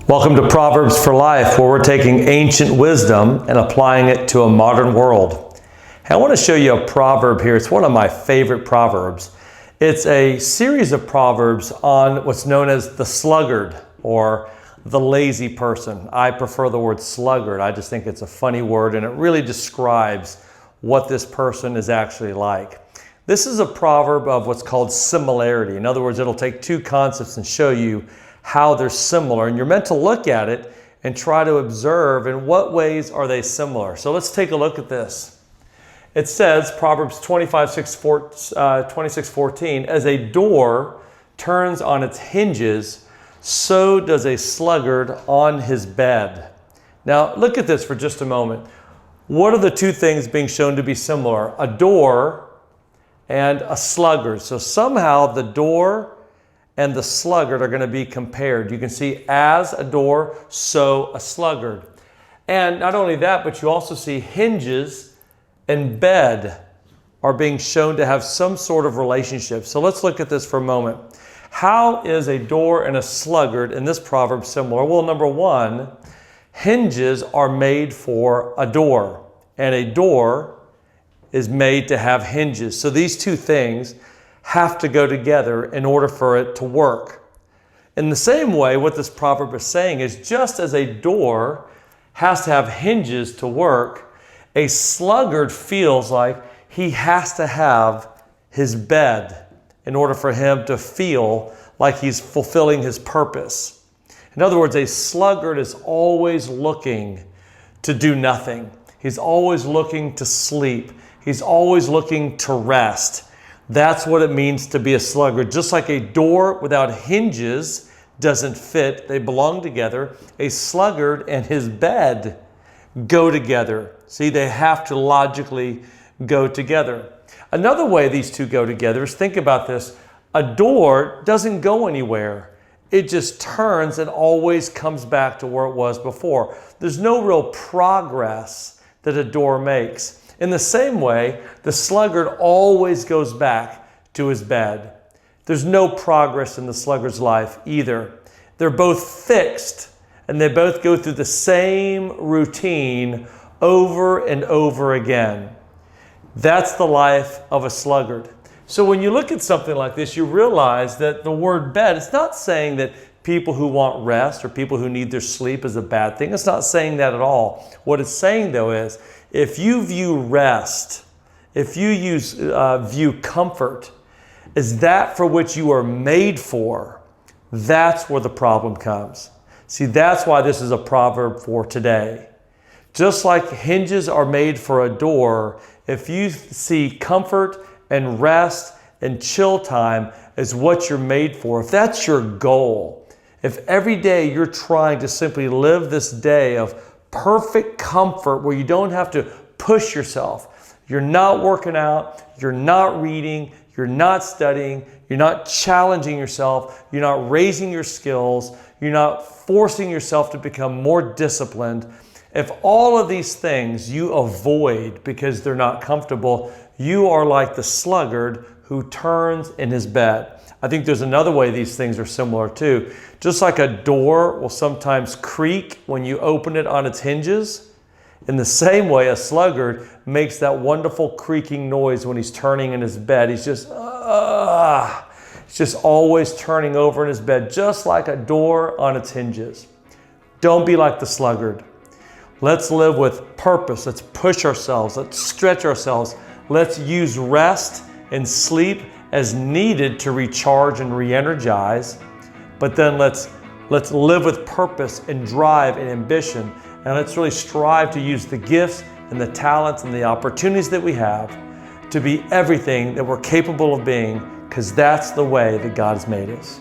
Welcome to Proverbs for Life, where we're taking ancient wisdom and applying it to a modern world. I want to show you a proverb here. It's one of my favorite proverbs. It's a series of proverbs on what's known as the sluggard or the lazy person. I prefer the word sluggard. I just think it's a funny word and it really describes what this person is actually like. This is a proverb of what's called similarity. In other words, it'll take two concepts and show you how they're similar, and you're meant to look at it and try to observe in what ways are they similar. So let's take a look at this. It says, Proverbs 26:14, as a door turns on its hinges, so does a sluggard on his bed. Now look at this for just a moment. What are the two things being shown to be similar? A door and a sluggard. So somehow the door and the sluggard are going to be compared. You can see as a door, so a sluggard. And not only that, but you also see hinges and bed are being shown to have some sort of relationship. So let's look at this for a moment. How is a door and a sluggard in this proverb similar? Well, number one, hinges are made for a door, and a door is made to have hinges. So these two things have to go together in order for it to work. In the same way, what this proverb is saying is just as a door has to have hinges to work, a sluggard feels like he has to have his bed in order for him to feel like he's fulfilling his purpose. In other words, a sluggard is always looking to do nothing. He's always looking to sleep. He's always looking to rest. That's what it means to be a sluggard. Just like a door without hinges doesn't fit, they belong together. A sluggard and his bed go together. See, they have to logically go together. Another way these two go together is, think about this. A door doesn't go anywhere. It just turns and always comes back to where it was before. There's no real progress that a door makes. In the same way, the sluggard always goes back to his bed. There's no progress in the sluggard's life either. They're both fixed, and they both go through the same routine over and over again. That's the life of a sluggard. So when you look at something like this, you realize that the word bed, it's not saying that people who want rest or people who need their sleep is a bad thing. It's not saying that at all. What it's saying, though, is if you view rest, if you view comfort as that for which you are made for, that's where the problem comes. See, that's why this is a proverb for today. Just like hinges are made for a door, if you see comfort and rest and chill time as what you're made for, if that's your goal, if every day you're trying to simply live this day of perfect comfort where you don't have to push yourself, you're not working out, you're not reading, you're not studying, you're not challenging yourself, you're not raising your skills, you're not forcing yourself to become more disciplined. If all of these things you avoid because they're not comfortable, you are like the sluggard who turns in his bed. I think there's another way these things are similar too. Just like a door will sometimes creak when you open it on its hinges, in the same way a sluggard makes that wonderful creaking noise when he's turning in his bed. He's just always turning over in his bed, just like a door on its hinges. Don't be like the sluggard. Let's live with purpose. Let's push ourselves. Let's stretch ourselves. Let's use rest and sleep as needed to recharge and re-energize. But then let's live with purpose and drive and ambition. And let's really strive to use the gifts and the talents and the opportunities that we have to be everything that we're capable of being, because that's the way that God has made us.